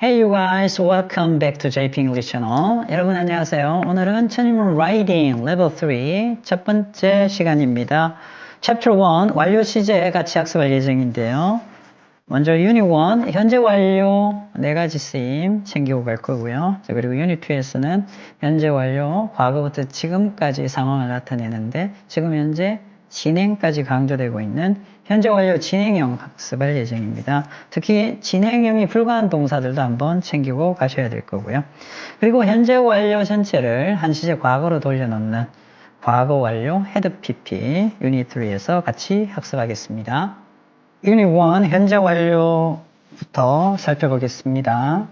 Hey you guys, welcome back to JP English Channel. 여러분 안녕하세요. 오늘은 천인문 Writing Level 3 첫 번째 시간입니다. Chapter 1 완료 시제 같이 학습할 예정인데요. 먼저 Unit 1 현재 완료 4가지 쓰임 챙기고 갈 거고요. 그리고 Unit 2에서는 현재 완료 과거부터 지금까지 상황을 나타내는데 지금 현재 진행까지 강조되고 있는 현재 완료 진행형 학습할 예정입니다. 특히 진행형이 불가한 동사들도 한번 챙기고 가셔야 될 거고요. 그리고 현재 완료 전체를 한 시제 과거로 돌려놓는 과거 완료 헤드 PP 유닛 3에서 같이 학습하겠습니다. 유닛 1 현재 완료부터 살펴보겠습니다.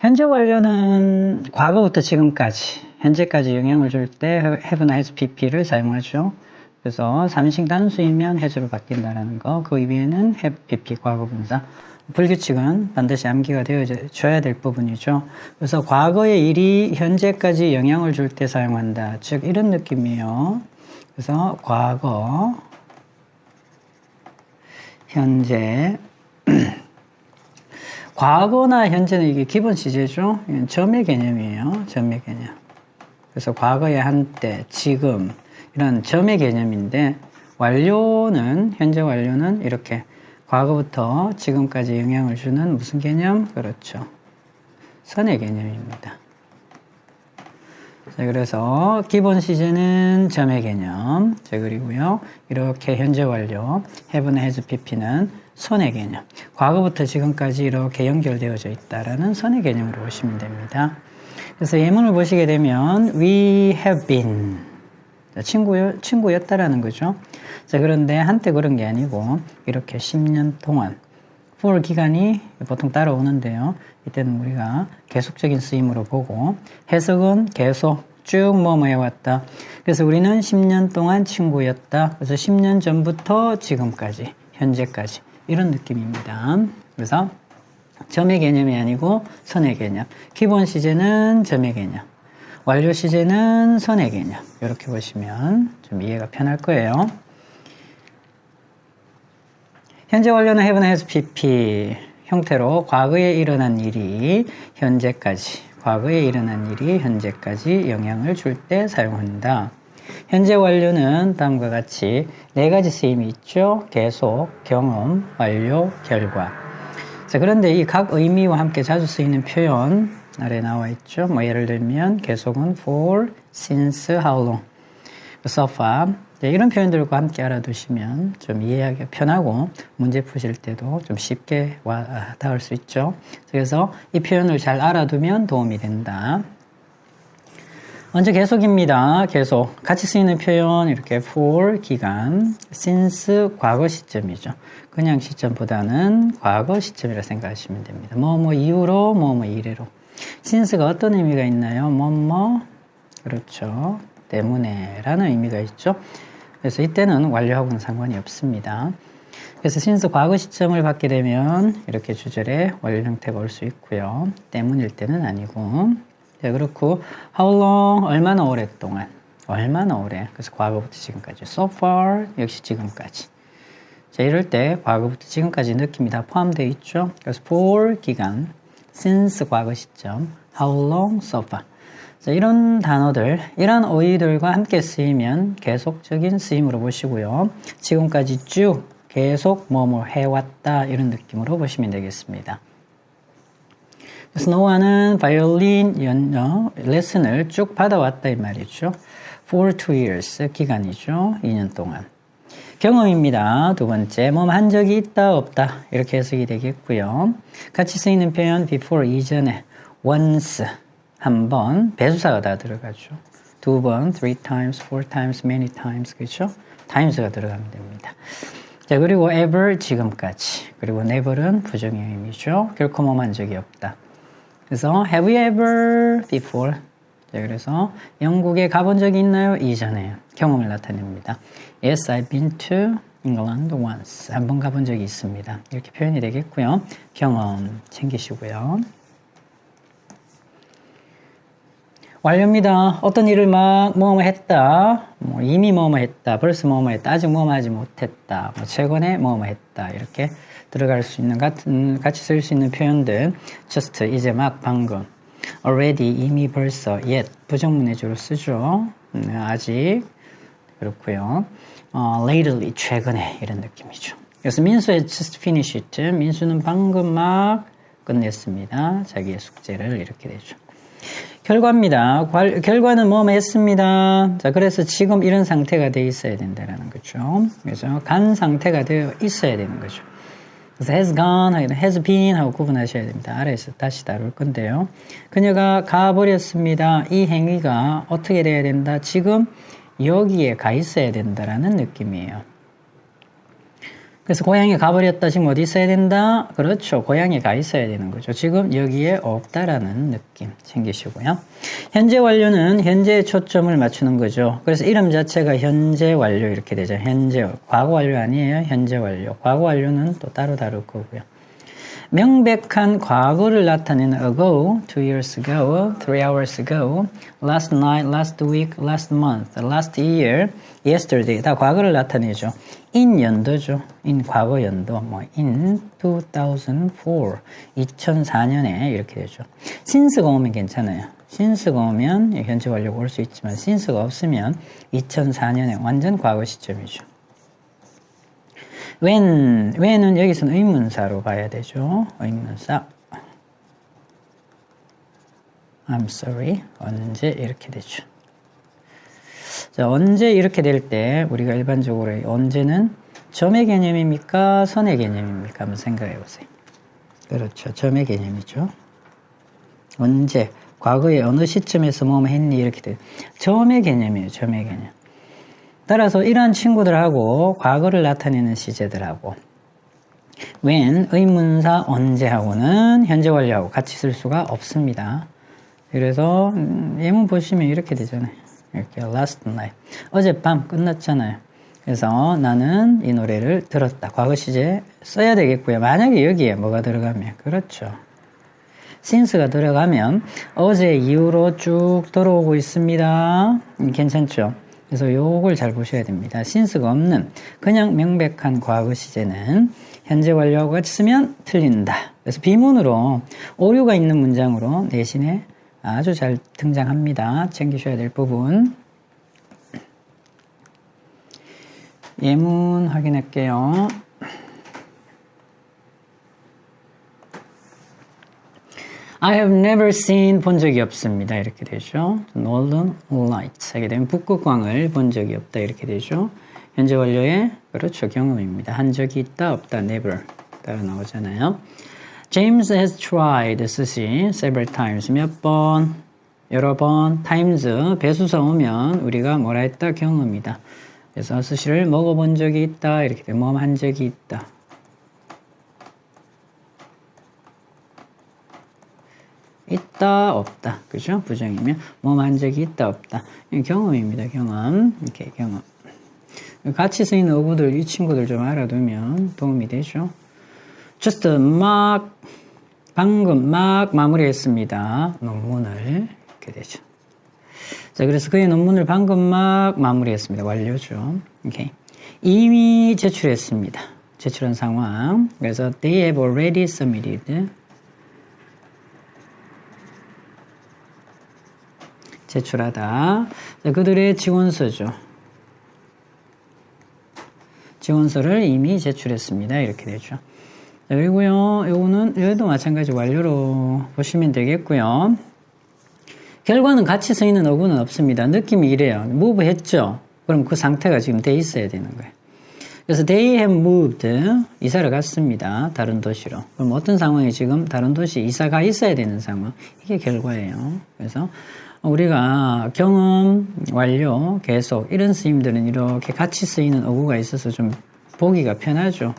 현재 완료는 과거부터 지금까지 현재까지 영향을 줄 때 have나 has pp를 사용하죠. 그래서 삼식 단수이면 has로 바뀐다는 거. 그 의미에는 have pp 과거분사. 불규칙은 반드시 암기가 되어줘야 될 부분이죠. 그래서 과거의 일이 현재까지 영향을 줄 때 사용한다. 즉 이런 느낌이에요. 그래서 과거, 현재 과거나 현재는 이게 기본 시제죠. 이건 점의 개념이에요. 점의 개념. 그래서 과거의 한때, 지금 이런 점의 개념인데 완료는 현재 완료는 이렇게 과거부터 지금까지 영향을 주는 무슨 개념? 그렇죠. 선의 개념입니다. 자, 그래서 기본 시제는 점의 개념. 자, 그리고요. 이렇게 현재 완료, have나 has pp는 선의 개념. 과거부터 지금까지 이렇게 연결되어져 있다라는 선의 개념으로 보시면 됩니다. 그래서 예문을 보시게 되면 we have been 친구였다라는 거죠. 자, 그런데 한때 그런 게 아니고 이렇게 10년 동안 for 기간이 보통 따라오는데요. 이때는 우리가 계속적인 쓰임으로 보고 해석은 계속 쭉 뭐뭐 해왔다. 그래서 우리는 10년 동안 친구였다. 그래서 10년 전부터 지금까지 현재까지 이런 느낌입니다. 그래서 점의 개념이 아니고 선의 개념. 기본 시제는 점의 개념. 완료 시제는 선의 개념. 이렇게 보시면 좀 이해가 편할 거예요. 현재 완료는 have나 has pp 형태로 과거에 일어난 일이 현재까지, 과거에 일어난 일이 현재까지 영향을 줄 때 사용한다. 현재 완료는 다음과 같이 4가지 쓰임이 있죠. 계속, 경험, 완료, 결과. 자, 그런데 이 각 의미와 함께 자주 쓰이는 표현 아래 나와 있죠. 뭐 예를 들면 계속은 for, since, how long, so far. 이런 표현들과 함께 알아두시면 좀 이해하기 편하고 문제 푸실 때도 좀 쉽게 닿을 수 있죠. 그래서 이 표현을 잘 알아두면 도움이 된다. 먼저 계속입니다. 계속 같이 쓰이는 표현 이렇게 for 기간, since 과거 시점이죠. 그냥 시점보다는 과거 시점이라 생각하시면 됩니다. 뭐뭐 이후로, 뭐뭐 이래로. since가 어떤 의미가 있나요? 뭐뭐 그렇죠. 때문에 라는 의미가 있죠. 그래서 이때는 완료하고는 상관이 없습니다. 그래서 since 과거 시점을 받게 되면 이렇게 주절에 완료 형태가 올 수 있고요. 때문일 때는 아니고. 네, 그렇고 how long 얼마나 오랫동안, 얼마나 오래. 그래서 과거부터 지금까지 so far 역시 지금까지. 자, 이럴 때 과거부터 지금까지 느낌이 다 포함되어 있죠. 그래서 for 기간, since 과거 시점, how long so far. 자, 이런 단어들, 이런 어휘들과 함께 쓰이면 계속적인 쓰임으로 보시고요. 지금까지 쭉 계속 뭐뭐 해왔다 이런 느낌으로 보시면 되겠습니다. 그래서 노아는 바이올린 연주 레슨을 쭉 받아왔다 이 말이죠. For 2 years 기간이죠. 2년 동안. 경험입니다. 두 번째, 뭐 한 적이 있다 없다 이렇게 해석이 되겠고요. 같이 쓰이는 표현 before 이전에 once 한 번 배수사가 다 들어가죠. 두 번, 3 times, 4 times, many times 그렇죠? times가 들어가면 됩니다. 자, 그리고 ever 지금까지 그리고 never은 부정의 의미죠. 결코 뭐 한 적이 없다. 그래서 have you ever before? 자, 그래서 영국에 가본 적이 있나요? 이전에 경험을 나타냅니다. Yes, I've been to England once. 한번 가본 적이 있습니다. 이렇게 표현이 되겠고요. 경험 챙기시고요. 완료입니다. 어떤 일을 막 뭐뭐 했다. 이미 뭐뭐 했다. 벌써 뭐뭐 했다. 아직 뭐뭐 하지 못했다. 최근에 뭐뭐 했다. 이렇게 들어갈 수 있는 같이 쓸 수 있는 표현들 just 이제 막 방금 already 이미 벌써 yet 부정문에 주로 쓰죠. 아직 그렇고요. lately 최근에 이런 느낌이죠. 그래서 민수의 just finished 민수는 방금 막 끝냈습니다. 자기의 숙제를 이렇게 되죠. 결과입니다. 결과는 뭐 했습니다. 자, 그래서 지금 이런 상태가 돼 있어야 된다라는 거죠. 그래서 간 상태가 되어 있어야 되는 거죠. 그래서 has gone, has been 하고 구분하셔야 됩니다. 아래에서 다시 다룰 건데요. 그녀가 가버렸습니다. 이 행위가 어떻게 돼야 된다? 지금 여기에 가 있어야 된다라는 느낌이에요. 그래서 고향에 가버렸다. 지금 어디 있어야 된다? 그렇죠. 고향에 가 있어야 되는 거죠. 지금 여기에 없다라는 느낌 챙기시고요. 현재 완료는 현재에 초점을 맞추는 거죠. 그래서 이름 자체가 현재 완료 이렇게 되죠. 현재, 과거 완료 아니에요. 현재 완료. 과거 완료는 또 따로 다룰 거고요. 명백한 과거를 나타내는 ago, 2 years ago, 3 hours ago, last night, last week, last month, last year, yesterday 다 과거를 나타내죠. in 연도죠. in 과거 연도, 뭐 in 2004, 2004년에 이렇게 되죠. since가 오면 괜찮아요. since가 오면 현재 완료가 올 수 있지만 since가 없으면 2004년에 완전 과거 시점이죠. when은 여기서는 의문사로 봐야 되죠. 의문사. I'm sorry. 언제 이렇게 되죠. 자, 언제 이렇게 될 때 우리가 일반적으로 언제는 점의 개념입니까? 선의 개념입니까? 한번 생각해 보세요. 그렇죠. 점의 개념이죠. 언제, 과거에 어느 시점에서 뭐 했니? 이렇게 돼요. 점의 개념이에요. 점의 개념. 따라서 이러한 친구들하고 과거를 나타내는 시제들하고 when 의문사 언제하고는 현재 완료하고 같이 쓸 수가 없습니다. 그래서 예문 보시면 이렇게 되잖아요. 이렇게 last night 어젯밤 끝났잖아요. 그래서 나는 이 노래를 들었다. 과거 시제 써야 되겠고요. 만약에 여기에 뭐가 들어가면 그렇죠. since가 들어가면 어제 이후로 쭉 들어오고 있습니다. 괜찮죠? 그래서 요걸 잘 보셔야 됩니다. since가 없는 그냥 명백한 과거 시제는 현재 완료하고 같이 쓰면 틀린다. 그래서 비문으로 오류가 있는 문장으로 내신에 아주 잘 등장합니다. 챙기셔야 될 부분. 예문 확인할게요. I have never seen 본 적이 없습니다. 이렇게 되죠. Northern Lights 하게 되면 북극광을 본 적이 없다. 이렇게 되죠. 현재 완료의 그렇죠. 경험입니다. 한 적이 있다 없다. Never 따라 나오잖아요. James has tried 스시 several times 몇 번 여러 번 times 배수사 오면 우리가 뭐라 했다? 경험이다. 그래서 스시를 먹어본 적이 있다. 이렇게 되면 뭐 한 적이 있다. 있다 없다 그죠? 부정이면 뭐 한 적이 있다 없다 경험입니다. 경험 이렇게 경험 같이 쓰이는 어구들 이 친구들 좀 알아두면 도움이 되죠. just 막 방금 막 마무리했습니다. 논문을 이렇게 되죠. 자 그래서 그의 논문을 방금 막 마무리했습니다. 완료죠. 오케이. 이미 제출했습니다. 제출한 상황. 그래서 they have already submitted 제출하다. 자, 그들의 지원서죠. 지원서를 이미 제출했습니다. 이렇게 되죠. 자, 그리고요, 요거는, 여기도 마찬가지 완료로 보시면 되겠고요. 결과는 같이 쓰이는 어구는 없습니다. 느낌이 이래요. move 했죠? 그럼 그 상태가 지금 돼 있어야 되는 거예요. 그래서 they have moved, 이사를 갔습니다. 다른 도시로. 그럼 어떤 상황이 지금 다른 도시 이사가 있어야 되는 상황. 이게 결과예요. 그래서 우리가 경험, 완료, 계속 이런 쓰임들은 이렇게 같이 쓰이는 어구가 있어서 좀 보기가 편하죠.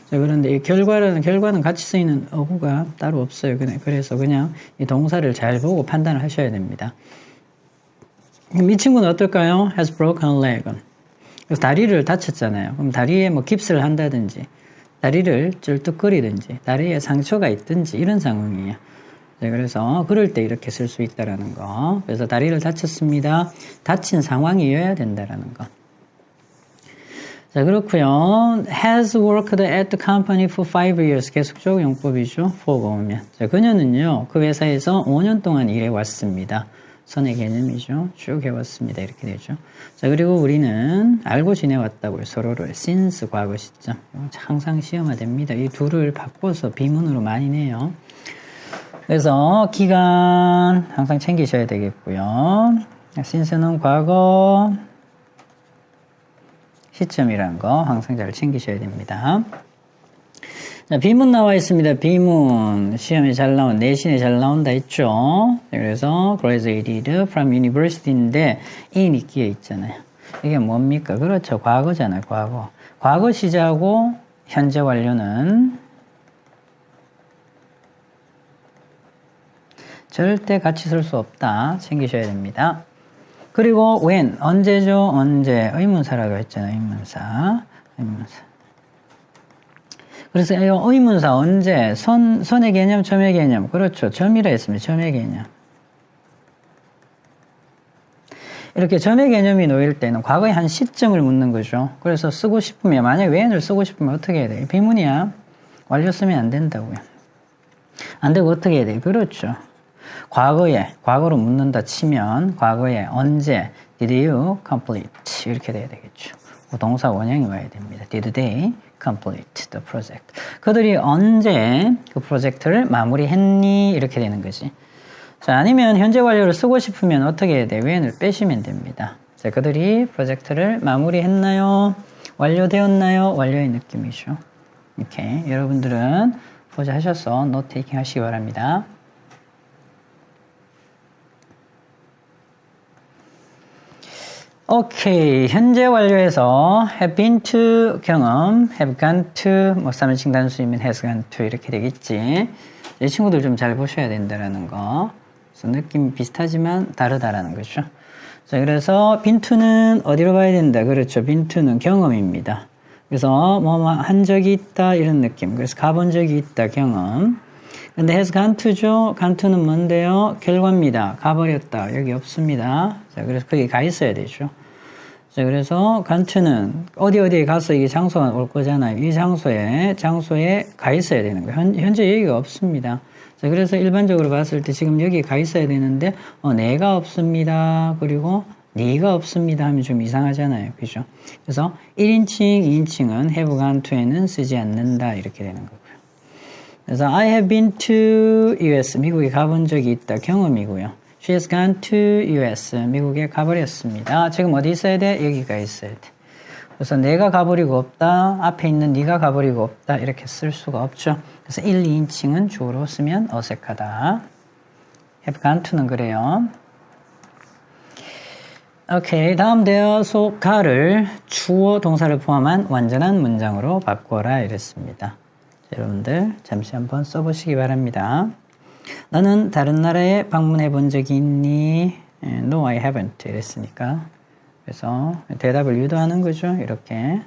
자, 그런데 이 결과는 같이 쓰이는 어구가 따로 없어요. 그래서 그냥 이 동사를 잘 보고 판단을 하셔야 됩니다. 이 친구는 어떨까요? has broken leg. 그래서 다리를 다쳤잖아요. 그럼 다리에 뭐 깁스를 한다든지, 다리를 쩔뚝거리든지, 다리에 상처가 있든지 이런 상황이에요. 네, 그래서 그럴 때 이렇게 쓸 수 있다라는 거. 그래서 다리를 다쳤습니다. 다친 상황이어야 된다라는 거. 자, 그렇고요. has worked at the company for 5 years. 계속적 용법이죠. for가 오면. 자, 그녀는요. 그 회사에서 5년 동안 일해 왔습니다. 선의 개념이죠. 쭉 해왔습니다. 이렇게 되죠. 자, 그리고 우리는 알고 지내왔다고요. 서로를. since 과거 시점. 항상 시험화 됩니다. 이 둘을 바꿔서 비문으로 많이 내요. 그래서 기간 항상 챙기셔야 되겠고요. since는 과거, 시점이란 거 항상 잘 챙기셔야 됩니다. 자, 비문 나와 있습니다. 비문 시험에 잘 나온, 내신에 잘 나온다 했죠. 그래서 graduated from university인데 in 있기에 있잖아요. 이게 뭡니까? 그렇죠. 과거잖아요. 과거. 과거 시제하고 현재 완료는 절대 같이 쓸 수 없다. 챙기셔야 됩니다. 그리고 when, 언제죠? 언제. 의문사라고 했잖아요. 의문사. 그래서 이 의문사 언제, 선의 개념, 점의 개념. 그렇죠. 점이라 했습니다. 점의 개념. 이렇게 점의 개념이 놓일 때는 과거의 한 시점을 묻는 거죠. 그래서 쓰고 싶으면, 만약에 when을 쓰고 싶으면 어떻게 해야 돼요? 비문이야. 완료 쓰면 안 된다고요. 안 되고 어떻게 해야 돼요? 그렇죠. 과거에, 과거로 묻는다 치면 과거에 언제 did you complete 이렇게 돼야 되겠죠. 동사 원형이 와야 됩니다. Did they complete the project? 그들이 언제 그 프로젝트를 마무리했니? 이렇게 되는 거지. 자, 아니면 현재 완료를 쓰고 싶으면 어떻게 해야 돼? when을 빼시면 됩니다. 자, 그들이 프로젝트를 마무리했나요? 완료되었나요? 완료의 느낌이죠. 이렇게 여러분들은 포즈하셔서 노트 테이킹 하시기 바랍니다. 오케이. 현재 완료에서 have been to 경험, have gone to 뭐 3인칭 단수이면 has gone to 이렇게 되겠지. 이 친구들 좀 잘 보셔야 된다라는 거. 그래서 느낌이 비슷하지만 다르다라는 거죠. 자, 그래서 been to는 어디로 봐야 된다? 그렇죠. been to는 경험입니다. 그래서 뭐 한 적이 있다 이런 느낌. 그래서 가본 적이 있다 경험. 근데 has gone to죠. gone to는 뭔데요? 결과입니다. 가버렸다. 여기 없습니다. 자, 그래서 거기 가 있어야 되죠. 자, 그래서 gone to는 어디에 가서 이 장소가 올 거잖아요. 이 장소에 가 있어야 되는 거예요. 현재 여기가 없습니다. 자, 그래서 일반적으로 봤을 때 지금 여기 가 있어야 되는데, 내가 없습니다. 그리고 네가 없습니다 하면 좀 이상하잖아요. 그죠? 그래서 1인칭, 2인칭은 have gone to에는 쓰지 않는다. 이렇게 되는 거고요. 그래서 I have been to US. 미국에 가본 적이 있다. 경험이고요. She has gone to US. 미국에 가버렸습니다. 지금 어디 있어야 돼? 여기가 있어야 돼. 그래서 내가 가버리고 없다. 앞에 있는 네가 가버리고 없다. 이렇게 쓸 수가 없죠. 그래서 1, 2인칭은 주어로 쓰면 어색하다. have gone to는 그래요. 오케이. 다음 대어 속 가를 주어 동사를 포함한 완전한 문장으로 바꿔라 이랬습니다. 여러분들 잠시 한번 써보시기 바랍니다. 너는 다른 나라에 방문해 본 적이 있니? No, I haven't. 이랬으니까. 그래서 대답을 유도하는 거죠. 이렇게.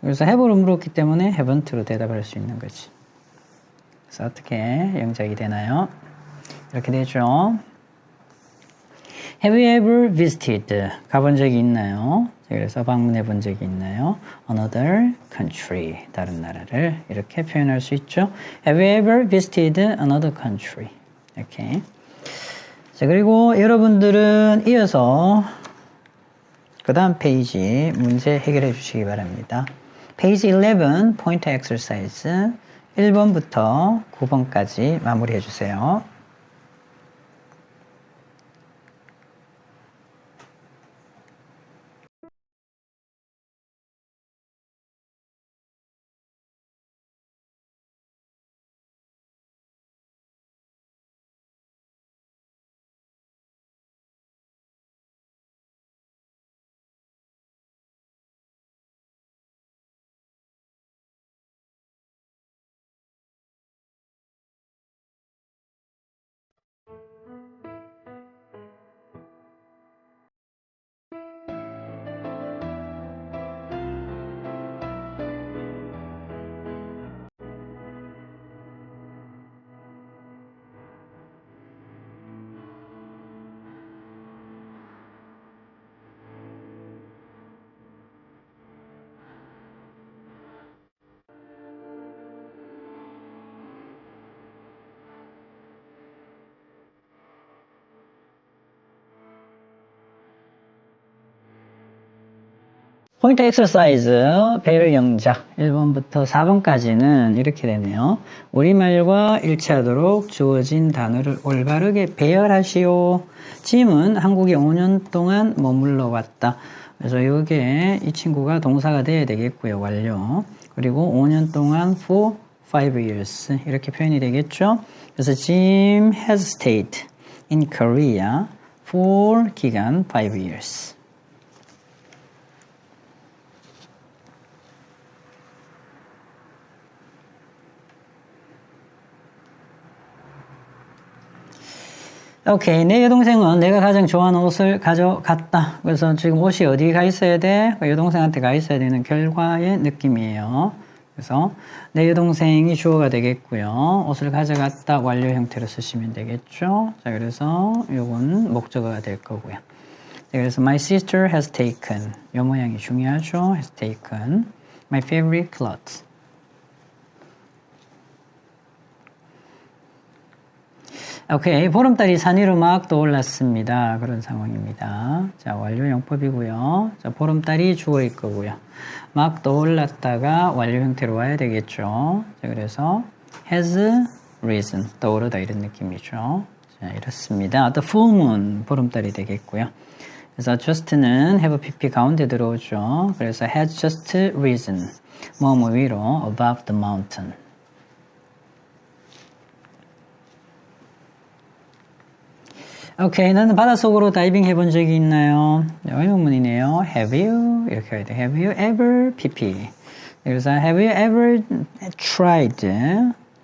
그래서 have로 물었기 때문에 haven't로 대답할 수 있는 거지. 그래서 어떻게 영작이 되나요? 이렇게 되죠. Have you ever visited? 가본 적이 있나요? 그래서 방문해 본 적이 있나요? Another country. 다른 나라를 이렇게 표현할 수 있죠. Have you ever visited another country? 이렇게. 자, 그리고 여러분들은 이어서 그 다음 페이지 문제 해결해 주시기 바랍니다. 페이지 11 포인트 엑서사이즈 1번부터 9번까지 마무리해 주세요. 포인트 엑서사이즈 배열 영작 1번부터 4번까지는 이렇게 되네요. 우리말과 일치하도록 주어진 단어를 올바르게 배열하시오. 짐은 한국에 5년 동안 머물러 왔다. 그래서 이게 이 친구가 동사가 돼야 되겠고요. 완료. 그리고 5년 동안 for 5 years 이렇게 표현이 되겠죠. 그래서 Jim has stayed in Korea for 기간 5 years. 오케이. 내 여동생은 내가 가장 좋아하는 옷을 가져갔다. 그래서 지금 옷이 어디 가 있어야 돼? 여동생한테 가 있어야 되는 결과의 느낌이에요. 그래서 내 여동생이 주어가 되겠고요. 옷을 가져갔다 완료 형태로 쓰시면 되겠죠. 자, 그래서 요건 목적어가 될 거고요. 자, 그래서 my sister has taken. 요 모양이 중요하죠. has taken my favorite clothes. 오케이. 보름달이 산 위로 막 떠올랐습니다. 그런 상황입니다. 자, 완료 용법이고요. 자, 보름달이 주어일 거고요. 막 떠올랐다가 완료 형태로 와야 되겠죠. 자, 그래서 has risen. 떠오르다 이런 느낌이죠. 자, 이렇습니다. The full moon. 보름달이 되겠고요. 그래서 just는 have pp 가운데 들어오죠. 그래서 has just risen. 뭐뭐 위로 above the mountain. 오케이, 너는 바닷속으로 다이빙 해본 적이 있나요? 의문문이네요. Have you? 이렇게 해야 돼. Have you ever? pp. 그래서 Have you ever tried?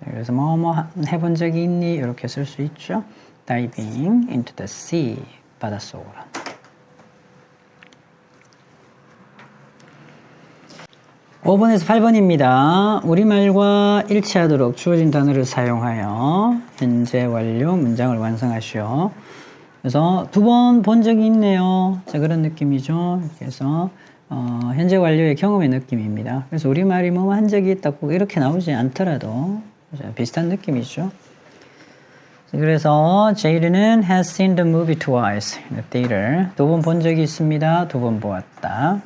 그래서 뭐 해본 적이 있니? 이렇게 쓸 수 있죠. Diving into the sea. 바닷속으로. (5번에서) 8번입니다. 우리말과 일치하도록 주어진 단어를 사용하여 현재 완료 문장을 완성하시오. 그래서 두 번 본 적이 있네요. 자, 그런 느낌이죠. 그래서 현재 완료의 경험의 느낌입니다. 그래서 우리말이 뭐 한 적이 있다 꼭 이렇게 나오지 않더라도 비슷한 느낌이죠. 그래서 제이르는 has seen the movie twice. theater. 두 번 본 적이 있습니다. 두 번 보았다.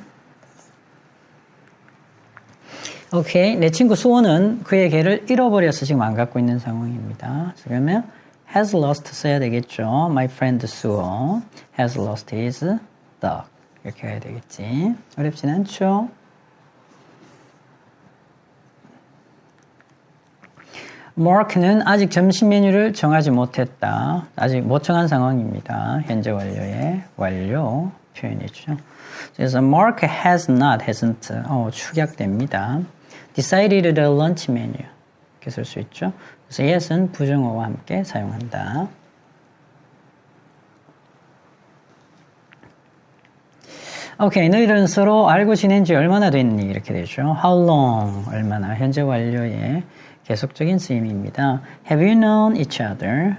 오케이. 내 친구 수호는 그의 개를 잃어버려서 지금 안 갖고 있는 상황입니다. 그러면 has lost 써야 되겠죠. My friend 수호 has lost his dog. 이렇게 해야 되겠지. 어렵진 않죠. Mark는 아직 점심 메뉴를 정하지 못했다. 아직 못 정한 상황입니다. 현재 완료의 완료 표현이죠. 그래서 Mark has not, hasn't 축약됩니다. Decided the lunch menu 이렇게 쓸 수 있죠. 그래서 yes은 부정어와 함께 사용한다. 오케이, 너희들은 서로 알고 지낸 지 얼마나 됐니? 이렇게 되죠. How long? 얼마나? 현재 완료의 계속적인 쓰임입니다. Have you known each other?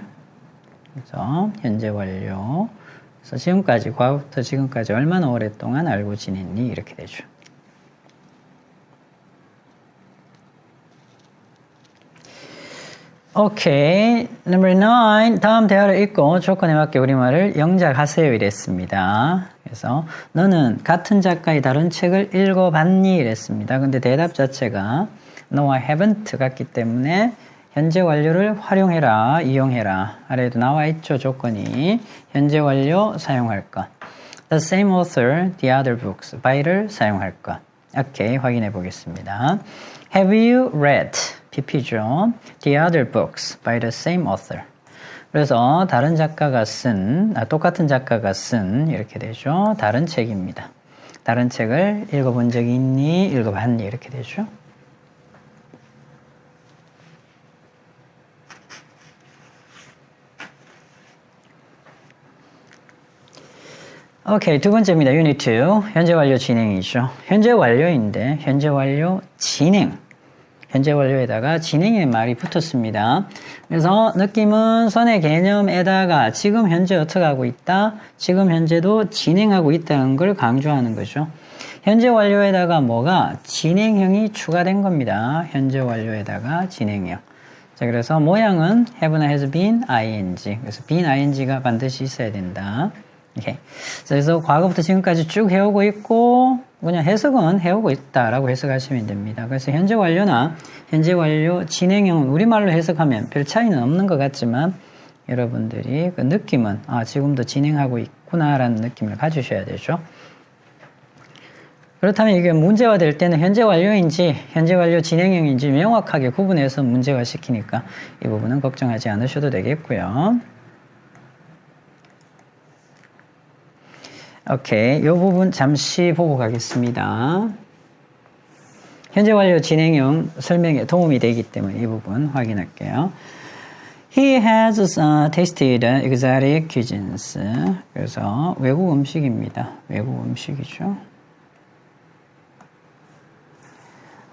그래서 현재 완료. 그래서 지금까지, 과거부터 지금까지 얼마나 오랫동안 알고 지냈니? 이렇게 되죠. 오케이. Number 9. 다음 대화를 읽고 조건에 맞게 우리말을 영작하세요. 이랬습니다. 그래서 너는 같은 작가의 다른 책을 읽어봤니? 이랬습니다. 근데 대답 자체가 No, I haven't 같기 때문에 현재 완료를 활용해라, 이용해라. 아래에도 나와 있죠, 조건이. 현재 완료 사용할 것. The same author, the other books. by를 사용할 것. 오케이, 확인해 보겠습니다. Have you read? pp죠. The other books by the same author. 그래서 다른 작가가 쓴, 똑같은 작가가 쓴 이렇게 되죠. 다른 책입니다. 다른 책을 읽어본 적이 있니? 읽어봤니? 이렇게 되죠. 오케이, 두 번째입니다. 유니트 2. 현재 완료 진행이죠. 현재 완료인데 현재 완료 진행. 현재 완료에다가 진행의 말이 붙었습니다. 그래서 느낌은 선의 개념에다가 지금 현재 어떻게 하고 있다? 지금 현재도 진행하고 있다는 걸 강조하는 거죠. 현재 완료에다가 뭐가? 진행형이 추가된 겁니다. 현재 완료에다가 진행형. 자, 그래서 모양은 have나 has been, ing. 그래서 been, ing가 반드시 있어야 된다. 오케이. 그래서 과거부터 지금까지 쭉 해오고 있고, 그냥 해석은 해오고 있다라고 해석하시면 됩니다. 그래서 현재 완료나 현재 완료 진행형은 우리말로 해석하면 별 차이는 없는 것 같지만 여러분들이 그 느낌은 지금도 진행하고 있구나라는 느낌을 가지셔야 되죠. 그렇다면 이게 문제화될 때는 현재 완료인지 현재 완료 진행형인지 명확하게 구분해서 문제화시키니까 이 부분은 걱정하지 않으셔도 되겠고요. 오케이, 이 부분 잠시 보고 가겠습니다. 현재 완료 진행형 설명에 도움이 되기 때문에 이 부분 확인할게요. He has tasted exotic cuisines. 그래서 외국 음식입니다. 외국 음식이죠.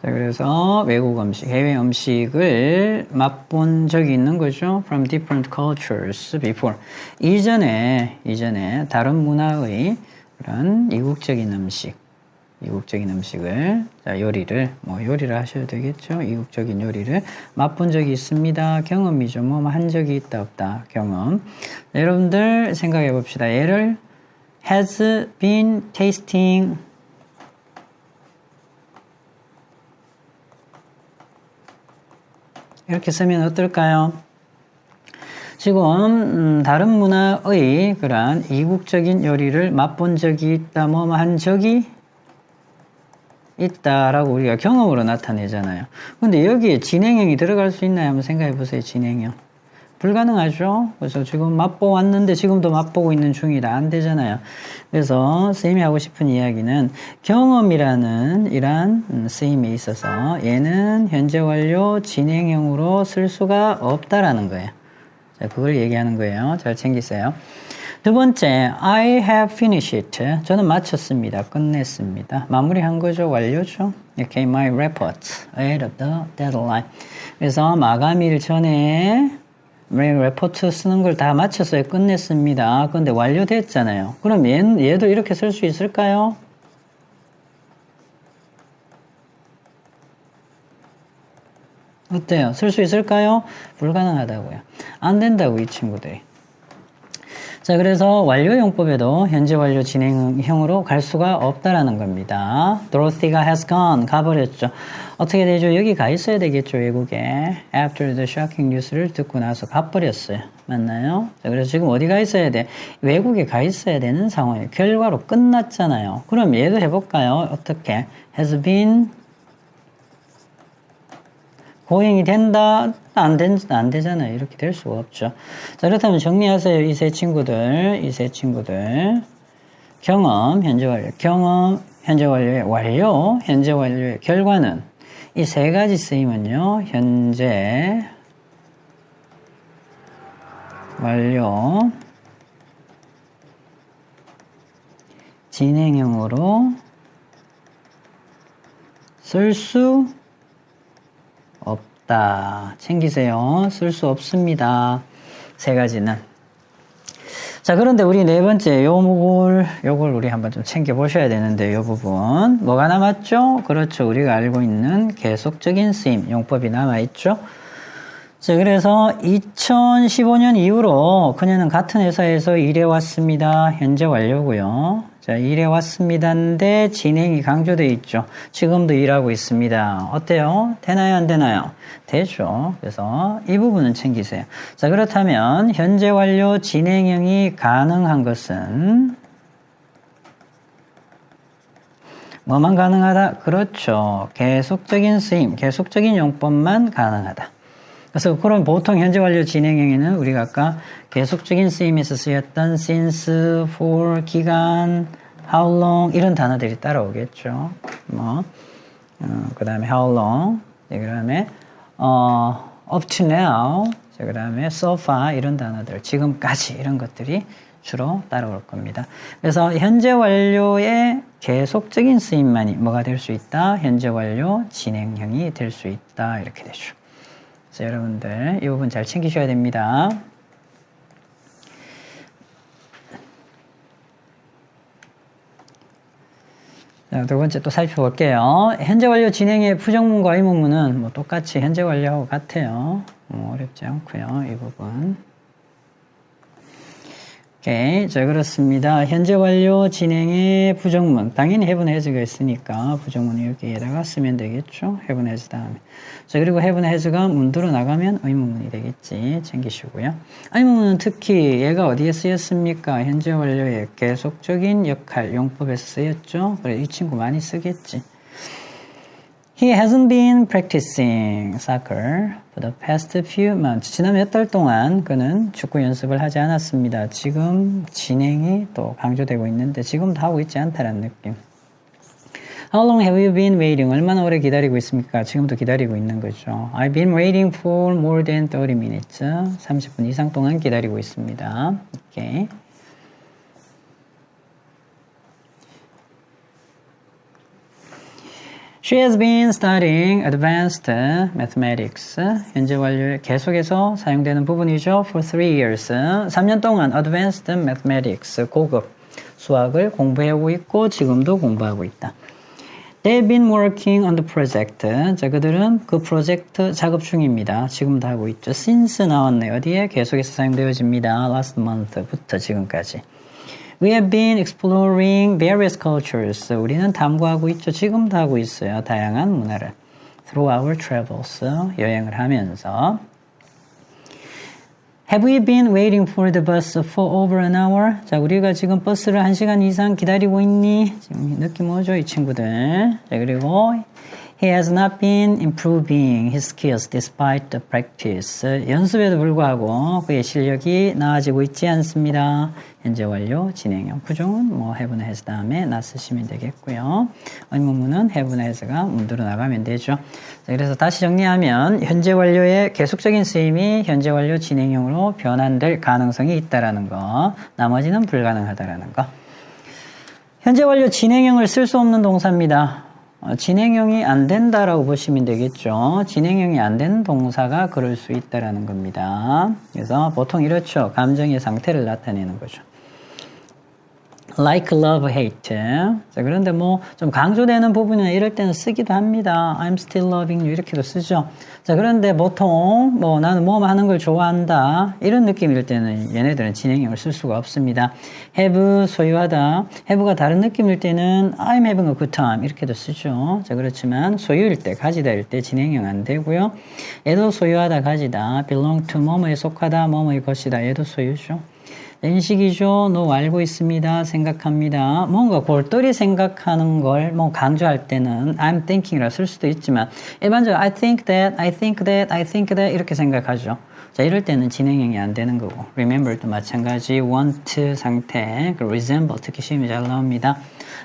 자, 그래서 외국 음식, 해외 음식을 맛본 적이 있는 거죠. From different cultures before. 이전에 다른 문화의 그런 이국적인 음식을, 자, 요리를 하셔도 되겠죠. 이국적인 요리를 맛본 적이 있습니다. 경험이죠. 한 적이 있다, 없다. 경험. 자, 여러분들 생각해 봅시다. 얘를 has been tasting 이렇게 쓰면 어떨까요? 지금 다른 문화의 그러한 이국적인 요리를 맛본 적이 있다, 한 적이 있다라고 우리가 경험으로 나타내잖아요. 근데 여기에 진행형이 들어갈 수 있나요? 한번 생각해 보세요. 진행형. 불가능하죠. 그래서 지금 맛보고 왔는데 지금도 맛보고 있는 중이다. 안 되잖아요. 그래서 선생님이 하고 싶은 이야기는 경험이라는 이러한 쓰임에 있어서 얘는 현재 완료 진행형으로 쓸 수가 없다라는 거예요. 자, 그걸 얘기하는 거예요. 잘 챙기세요. 두 번째, I have finished it. 저는 마쳤습니다. 끝냈습니다. 마무리한 거죠. 완료죠. Okay, my report ahead of the deadline. 그래서 마감일 전에 레포트 쓰는 걸 다 마쳤어요. 끝냈습니다. 근데 완료됐잖아요. 그럼 얘도 이렇게 쓸 수 있을까요? 어때요? 쓸 수 있을까요? 불가능하다고요. 안 된다고, 이 친구들이. 자, 그래서 완료용법에도 현재 완료 진행형으로 갈 수가 없다라는 겁니다. Dorothy가 has gone, 가버렸죠. 어떻게 되죠? 여기 가 있어야 되겠죠, 외국에. After the shocking news를 듣고 나서 가버렸어요. 맞나요? 자, 그래서 지금 어디 가 있어야 돼? 외국에 가 있어야 되는 상황이에요. 결과로 끝났잖아요. 그럼 얘도 해볼까요? 어떻게? has been 고행이 된다? 안 되잖아요. 이렇게 될 수가 없죠. 자, 그렇다면 정리하세요. 이 세 친구들. 경험, 현재 완료. 경험, 현재 완료의 완료, 현재 완료의 결과는 이 세 가지 쓰임은요. 현재 완료 진행형으로 쓸 수 없다. 챙기세요. 쓸 수 없습니다. 세 가지는. 자, 그런데 우리 네 번째, 요걸 우리 한번 좀 챙겨보셔야 되는데, 요 부분. 뭐가 남았죠? 그렇죠. 우리가 알고 있는 계속적인 쓰임, 용법이 남아있죠? 자, 그래서 2015년 이후로 그녀는 같은 회사에서 일해왔습니다. 현재 완료고요. 자, 일해왔습니다인데 진행이 강조되어 있죠. 지금도 일하고 있습니다. 어때요? 되나요? 안 되나요? 되죠. 그래서 이 부분은 챙기세요. 자, 그렇다면 현재 완료 진행형이 가능한 것은 뭐만 가능하다? 그렇죠. 계속적인 쓰임, 계속적인 용법만 가능하다. 그래서 그럼 보통 현재 완료 진행형에는 우리가 아까 계속적인 쓰임에서 쓰였던 since, for, 기간, how long 이런 단어들이 따라오겠죠. 그 다음에 how long, 그 다음에 up to now, 그 다음에 so far 이런 단어들, 지금까지 이런 것들이 주로 따라올 겁니다. 그래서 현재 완료의 계속적인 쓰임만이 뭐가 될 수 있다? 현재 완료 진행형이 될 수 있다. 이렇게 되죠. 자, 여러분들 이 부분 잘 챙기셔야 됩니다. 자, 두 번째 또 살펴볼게요. 현재 완료 진행의 부정문과 의문문은 뭐 똑같이 현재 완료하고 같아요. 어렵지 않고요. 이 부분. 오케이. 자, 그렇습니다. 현재 완료 진행의 부정문. 당연히 have has가 있으니까 부정문을 여기에다가 쓰면 되겠죠. have has 다음에. 자, 그리고 have has가 문들어 나가면 의문문이 되겠지. 챙기시고요. 의문문은 특히 얘가 어디에 쓰였습니까? 현재 완료의 계속적인 역할, 용법에서 쓰였죠. 그래, 이 친구 많이 쓰겠지. He hasn't been practicing soccer for the past few months. 지난 몇 달 동안 그는 축구 연습을 하지 않았습니다. 지금 진행이 또 강조되고 있는데 지금도 하고 있지 않다는 느낌. How long have you been waiting? 얼마나 오래 기다리고 있습니까? 지금도 기다리고 있는 거죠. I've been waiting for more than 30 minutes. 30분 이상 동안 기다리고 있습니다. 오케이. She has been studying advanced mathematics. 현재 완료에 계속해서 사용되는 부분이죠. For 3 years. 3년 동안 advanced mathematics, 고급 수학을 공부하고 있고 지금도 공부하고 있다. They've been working on the project. 자, 그들은 그 프로젝트 작업 중입니다. 지금도 하고 있죠. Since 나왔네. 어디에? 계속해서 사용되어집니다. Last month부터 지금까지. We have been exploring various cultures. 우리는 탐구하고 있죠. 지금도 하고 있어요. 다양한 문화를. Through our travels. 여행을 하면서. Have we been waiting for the bus for over an hour? 자, 우리가 지금 버스를 1시간 이상 기다리고 있니? 지금 느낌 오죠, 이 친구들. 자, 그리고 He has not been improving his skills despite the practice. 연습에도 불구하고 그의 실력이 나아지고 있지 않습니다. 현재 완료, 진행형. 부정은 뭐 have나 has 다음에 not 쓰시면 되겠고요. 의문문은 have나 has가 문들어 나가면 되죠. 자, 그래서 다시 정리하면 현재 완료의 계속적인 쓰임이 현재 완료 진행형으로 변환될 가능성이 있다라는 거. 나머지는 불가능하다라는 거. 현재 완료 진행형을 쓸 수 없는 동사입니다. 진행형이 안 된다라고 보시면 되겠죠. 진행형이 안 되는 동사가 그럴 수 있다라는 겁니다. 그래서 보통 이렇죠. 감정의 상태를 나타내는 거죠. Like, love, hate. 자, 그런데 뭐 좀 강조되는 부분이나 이럴 때는 쓰기도 합니다. I'm still loving you 이렇게도 쓰죠. 자, 그런데 보통 뭐 나는 뭐 하는 걸 좋아한다 이런 느낌일 때는 얘네들은 진행형을 쓸 수가 없습니다. have 소유하다. have가 다른 느낌일 때는 I'm having a good time 이렇게도 쓰죠. 자, 그렇지만 소유일 때 가지다일 때 진행형 안 되고요. 얘도 소유하다 가지다. belong to 뭐뭐에 속하다 뭐뭐의 것이다. 얘도 소유죠. 인식이죠. 너 알고 있습니다. 생각합니다. 뭔가 골똘히 생각하는 걸 뭐 강조할 때는 I'm thinking이라 쓸 수도 있지만 일반적으로 I think that, I think that, I think that 이렇게 생각하죠. 자, 이럴 때는 진행형이 안 되는 거고 remember도 마찬가지 want 상태 그리고 resemble 특히 시험이 잘 나옵니다.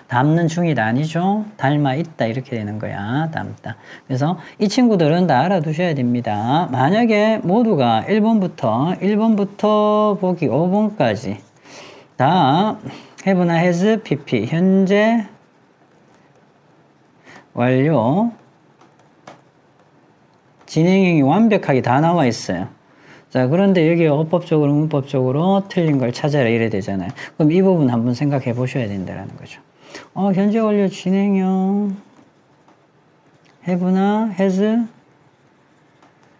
닮는 중이다 아니죠? 닮아 있다 이렇게 되는 거야. 닮다. 그래서 이 친구들은 다 알아두셔야 됩니다. 만약에 모두가 1번부터 보기 5번까지 다 have나 has, pp 현재 완료 진행형이 완벽하게 다 나와 있어요. 자, 그런데 여기 어법적으로 문법적으로 틀린 걸 찾아라 이래 되잖아요. 그럼 이 부분 한번 생각해 보셔야 된다는 거죠. 현재 완료 진행형 have나 has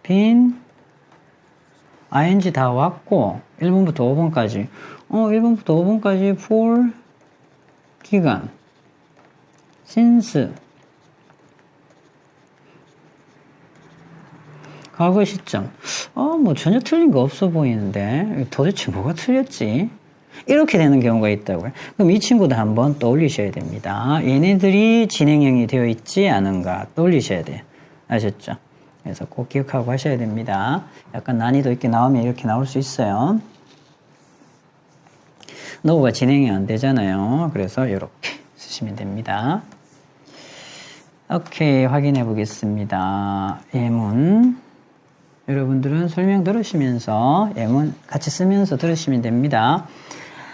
been ing 다 왔고 1번부터 5번까지 1번부터 5번까지 for 기간 since 과거 시점 뭐 전혀 틀린 거 없어 보이는데 도대체 뭐가 틀렸지? 이렇게 되는 경우가 있다고요. 그럼 이 친구도 한번 떠올리셔야 됩니다. 얘네들이 진행형이 되어 있지 않은가 떠올리셔야 돼요. 아셨죠? 그래서 꼭 기억하고 하셔야 됩니다. 약간 난이도 있게 나오면 이렇게 나올 수 있어요. 노가 진행이 안 되잖아요. 그래서 이렇게 쓰시면 됩니다. 오케이, 확인해 보겠습니다. 예문. 여러분들은 설명 들으시면서 예문 같이 쓰면서 들으시면 됩니다.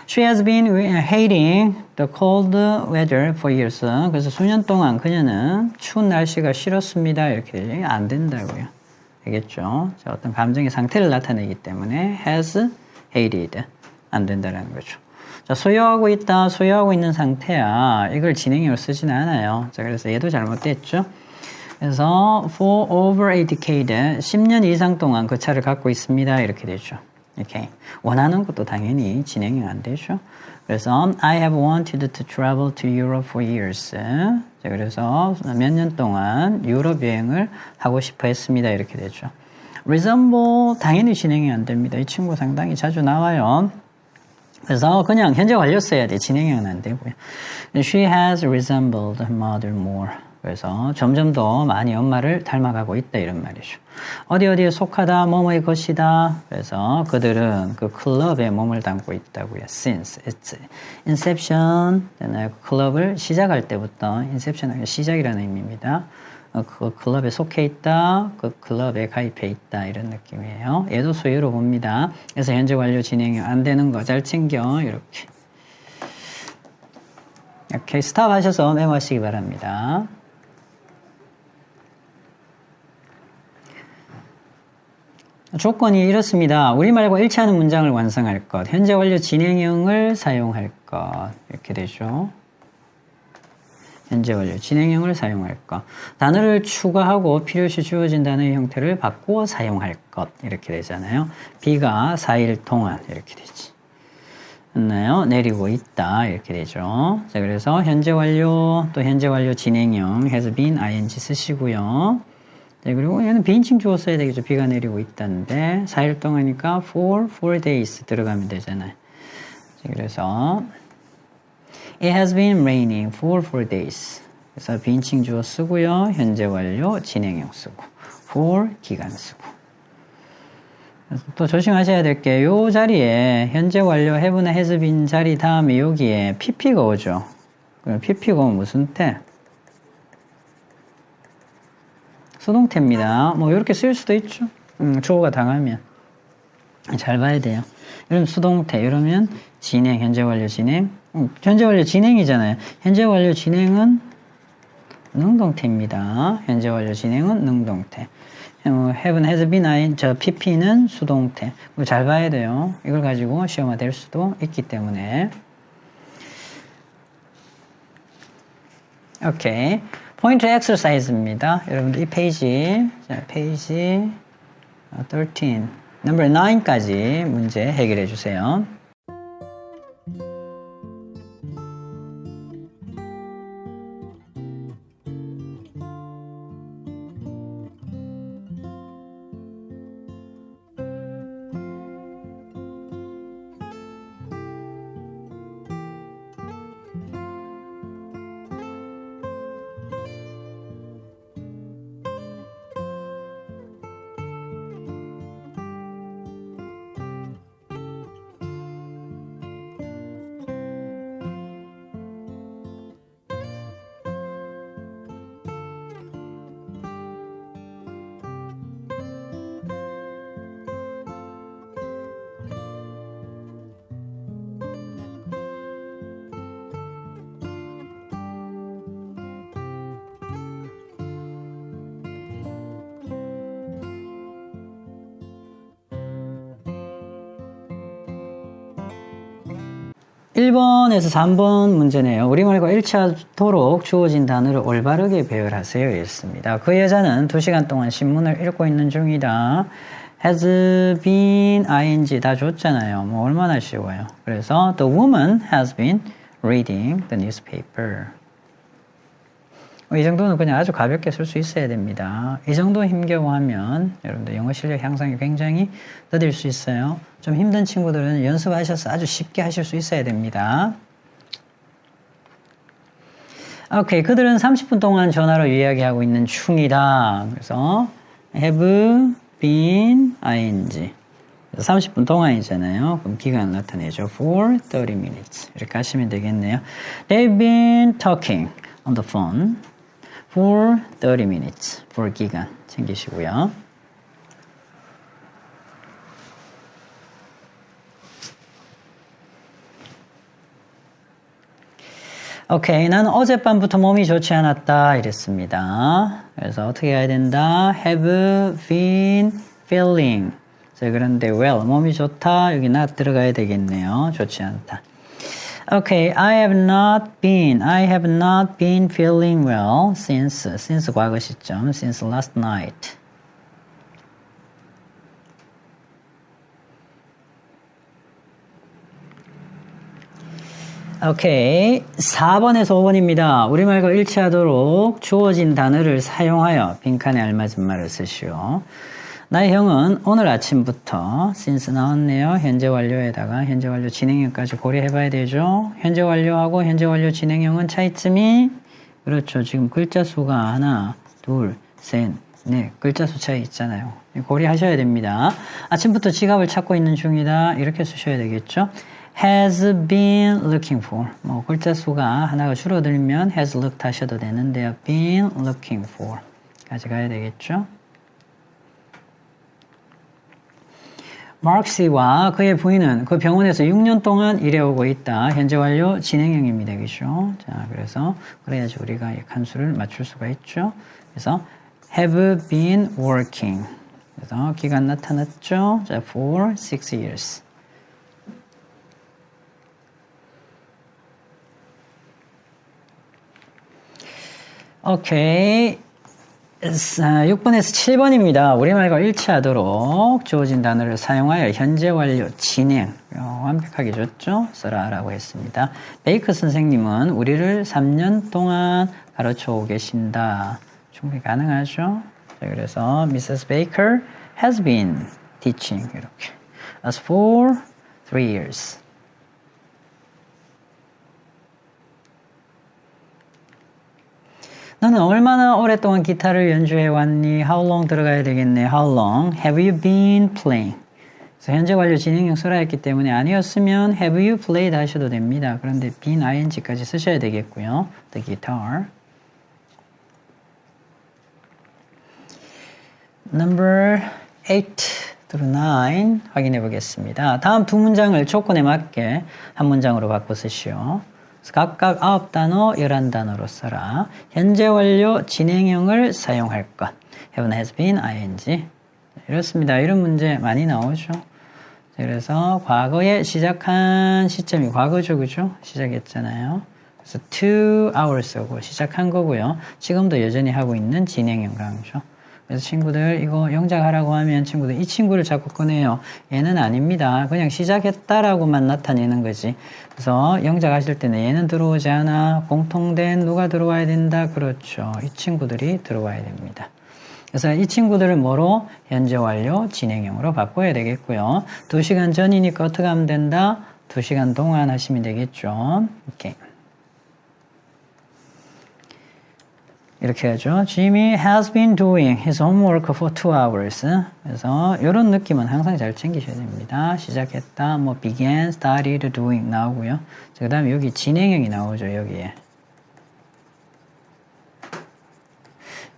She has been hating the cold weather for years. 그래서 수년 동안 그녀는 추운 날씨가 싫었습니다. 이렇게 안 된다고요. 알겠죠? 자, 어떤 감정의 상태를 나타내기 때문에 has hated 안 된다라는 거죠. 자, 소유하고 있다, 소유하고 있는 상태야. 이걸 진행형으로 쓰지는 않아요. 자, 그래서 얘도 잘못됐죠. 그래서 for over a decade, 10년 이상 동안 그 차를 갖고 있습니다. 이렇게 되죠. 이렇게 원하는 것도 당연히 진행이 안 되죠. 그래서 I have wanted to travel to Europe for years. 자, 그래서 몇 년 동안 유럽 여행을 하고 싶어 했습니다. 이렇게 되죠. resemble 당연히 진행이 안 됩니다. 이 친구 상당히 자주 나와요. 그래서 그냥 현재 완료 써야 돼. 진행은 안 되고요. She has resembled her mother more. 그래서 점점 더 많이 엄마를 닮아가고 있다 이런 말이죠. 어디에 속하다, 뭐뭐의 것이다. 그래서 그들은 그 클럽에 몸을 담고 있다고요. Since its inception, 클럽을 시작할 때부터 inception 시작이라는 의미입니다. 그 클럽에 속해 있다, 그 클럽에 가입해 있다 이런 느낌이에요. 얘도 소유로 봅니다. 그래서 현재 완료 진행이 안 되는 거 잘 챙겨 이렇게. 이렇게 스탑 하셔서 메모하시기 바랍니다. 조건이 이렇습니다. 우리말과 일치하는 문장을 완성할 것, 현재 완료 진행형을 사용할 것 이렇게 되죠. 현재 완료 진행형을 사용할 것, 단어를 추가하고 필요시 주어진 단어의 형태를 바꾸어 사용할 것 이렇게 되잖아요. 비가 4일 동안 이렇게 되지. 맞나요? 내리고 있다 이렇게 되죠. 자, 그래서 현재 완료 또 현재 완료 진행형 has been ing 쓰시고요. 네, 그리고 얘는 비인칭 주어 써야 되겠죠. 비가 내리고 있다는데 4일 동안이니까 for 4 days 들어가면 되잖아요. 자, 그래서 It has been raining for 4 days. 그래서 비인칭 주어 쓰고요. 현재 완료 진행형 쓰고 for 기간 쓰고. 그래서 또 조심하셔야 될 게 요 자리에 현재 완료 have나 has been 자리 다음에 여기에 pp가 오죠. pp가 오면 무슨 태? 수동태입니다. 뭐 이렇게 쓸 수도 있죠. 주어가 당하면 잘 봐야 돼요. 이러면 수동태, 이러면 진행, 현재 완료 진행. 현재 완료 진행이잖아요. 현재 완료 진행은 능동태입니다. 현재 완료 진행은 능동태. have는 has been, I, 저 pp는 수동태. 잘 봐야 돼요. 이걸 가지고 시험화 될 수도 있기 때문에. 오케이. 포인트 엑서사이즈입니다. 여러분들 이 페이지, 자, 페이지 13, 넘버 9까지 문제 해결해 주세요. 1번에서 3번 문제네요. 우리말과 일치하도록 주어진 단어를 올바르게 배열하세요. 이랬습니다. 그 여자는 2시간 동안 신문을 읽고 있는 중이다. has been, ing 다 줬잖아요. 뭐 얼마나 쉬워요. 그래서 the woman has been reading the newspaper. 이 정도는 그냥 아주 가볍게 쓸 수 있어야 됩니다. 이 정도 힘겨워하면 여러분들 영어 실력 향상이 굉장히 더딜 수 있어요. 좀 힘든 친구들은 연습하셔서 아주 쉽게 하실 수 있어야 됩니다. 오케이, 그들은 30분 동안 전화로 이야기하고 있는 중이다. 그래서 have been ing 30분 동안이잖아요. 그럼 기간 나타내죠. for 30 minutes 이렇게 하시면 되겠네요. They've been talking on the phone for 30 minutes. for 기간 챙기시고요. 오케이, 나는 어젯밤부터 몸이 좋지 않았다 이랬습니다. 그래서 어떻게 해야 된다? have been feeling. 자, 그런데 well, 몸이 좋다. 여기 not 들어가야 되겠네요. 좋지 않다. 오케이, I have not been feeling well since 과거 시점, since last night. 오케이. 4번에서 5번입니다. 우리말과 일치하도록 주어진 단어를 사용하여 빈칸에 알맞은 말을 쓰시오. 나의 형은 오늘 아침부터 since 나왔네요. 현재 완료에다가 현재 완료 진행형까지 고려해 봐야 되죠. 현재 완료하고 현재 완료 진행형은 차이점이 그렇죠. 지금 글자 수가 하나, 둘, 셋, 넷 글자 수 차이 있잖아요. 고려하셔야 됩니다. 아침부터 지갑을 찾고 있는 중이다. 이렇게 쓰셔야 되겠죠. has been looking for. 뭐 글자 수가 하나가 줄어들면 has looked 하셔도 되는데요. been looking for 까지 가야 되겠죠. 마크시와 그의 부인은 그 병원에서 6년 동안 일해오고 있다. 현재 완료 진행형입니다. 되겠죠. 자, 그래서 그래야지 우리가 이 칸수를 맞출 수가 있죠. 그래서 have been working. 그래서 기간 나타났죠. 자, for 6 years. 오케이. 6번에서 7번입니다. 우리말과 일치하도록 주어진 단어를 사용하여 현재 완료 진행 완벽하게 줬죠? 써라라고 했습니다. 베이커 선생님은 우리를 3년 동안 가르쳐 오고 계신다. 충분히 가능하죠? 자, 그래서 Mrs. Baker has been teaching 이렇게 us for 3 years. 너는 얼마나 오랫동안 기타를 연주해 왔니? How long 들어가야 되겠네. How long have you been playing? 그래서 현재 완료 진행형 써라 했기 때문에 아니었으면 have you played 하셔도 됩니다. 그런데 been ing까지 쓰셔야 되겠고요. The guitar. Number 8 through 9 확인해 보겠습니다. 다음 두 문장을 조건에 맞게 한 문장으로 바꿔 쓰시오. 각각 9단어, 11단어로 써라. 현재 완료 진행형을 사용할 것. have, has been, ing. 이렇습니다. 이런 문제 많이 나오죠. 그래서 과거에 시작한 시점이 과거죠. 그죠? 시작했잖아요. 그래서 2 hours고 시작한 거고요. 지금도 여전히 하고 있는 진행형 강조. 그래서 친구들 이거 영작하라고 하면 친구들 이 친구를 자꾸 꺼내요. 얘는 아닙니다. 그냥 시작했다라고만 나타내는 거지. 그래서 영작하실 때는 얘는 들어오지 않아. 공통된 누가 들어와야 된다. 그렇죠. 이 친구들이 들어와야 됩니다. 그래서 이 친구들을 뭐로? 현재 완료 진행형으로 바꿔야 되겠고요. 2시간 전이니까 어떻게 하면 된다? 2시간 동안 하시면 되겠죠. 오케이. 이렇게 하죠. Jimmy has been doing his homework for 2 hours. 그래서 이런 느낌은 항상 잘 챙기셔야 됩니다. 시작했다, 뭐 began, started doing 나오고요. 그 다음에 여기 진행형이 나오죠.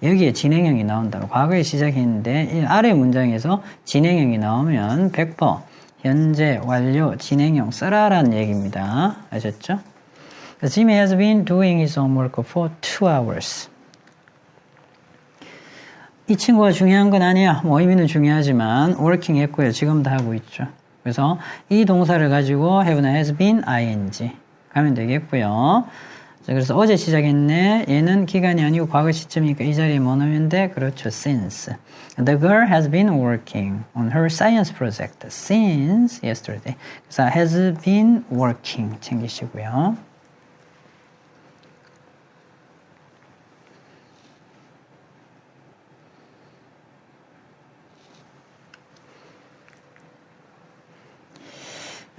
여기에 진행형이 나온다고. 과거에 시작했는데 이 아래 문장에서 진행형이 나오면 100% 현재 완료 진행형 써라라는 얘기입니다. 아셨죠? Jimmy has been doing his homework for 2 hours. 이 친구가 중요한 건 아니야. 뭐 의미는 중요하지만 working 했고요. 지금도 하고 있죠. 그래서 이 동사를 가지고 have나 has been ing 가면 되겠고요. 자, 그래서 어제 시작했네. 얘는 기간이 아니고 과거 시점이니까 이 자리에 뭐 넣으면 돼? 그렇죠. since. The girl has been working on her science project since yesterday. 그래서 has been working 챙기시고요.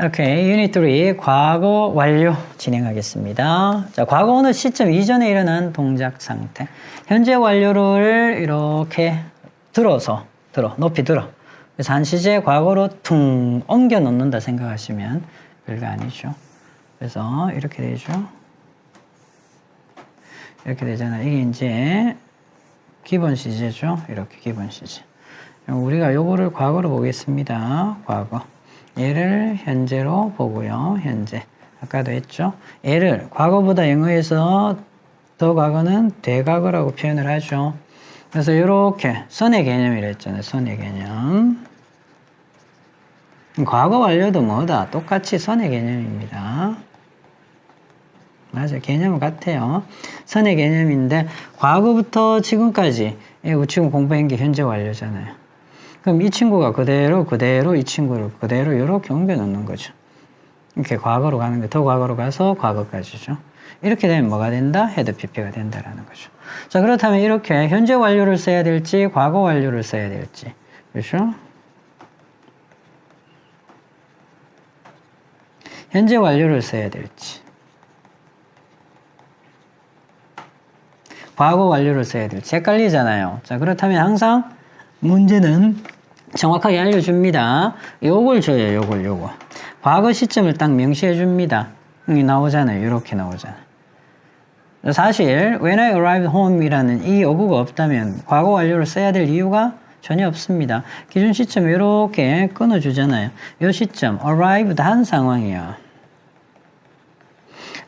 오케이, 유닛 3 과거 완료 진행하겠습니다. 자, 과거 어느 시점 이전에 일어난 동작 상태. 현재 완료를 이렇게 높이 들어. 그래서 한 시제 과거로 퉁 옮겨 놓는다 생각하시면 별거 아니죠. 그래서 이렇게 되죠. 이렇게 되잖아요. 이게 이제 기본 시제죠. 이렇게 기본 시제. 우리가 요거를 과거로 보겠습니다. 과거. 얘를 현재로 보고요. 현재. 아까도 했죠. 얘를 과거보다 영어에서 더 과거는 되과거라고 표현을 하죠. 그래서 이렇게 선의 개념이라 했잖아요. 선의 개념. 과거 완료도 뭐다? 똑같이 선의 개념입니다. 맞아요. 개념은 같아요. 선의 개념인데 과거부터 지금까지 지금 공부한 게 현재 완료잖아요. 그럼 이 친구가 그대로 이 친구를 그대로 이렇게 옮겨 놓는 거죠. 이렇게 과거로 가는 게 더 과거로 가서 과거까지죠. 이렇게 되면 뭐가 된다? had pp가 된다라는 거죠. 자, 그렇다면 이렇게 현재 완료를 써야 될지 과거 완료를 써야 될지, 그렇죠? 현재 완료를 써야 될지 과거 완료를 써야 될지 헷갈리잖아요. 자, 그렇다면 항상 문제는 정확하게 알려줍니다. 요걸 줘요. 요거. 과거 시점을 딱 명시해 줍니다. 여기 나오잖아요. 이렇게 나오잖아요. 사실 when I arrived home이라는 이 어구가 없다면 과거 완료를 써야 될 이유가 전혀 없습니다. 기준 시점 이렇게 끊어주잖아요. 이 시점 arrived 한 상황이야.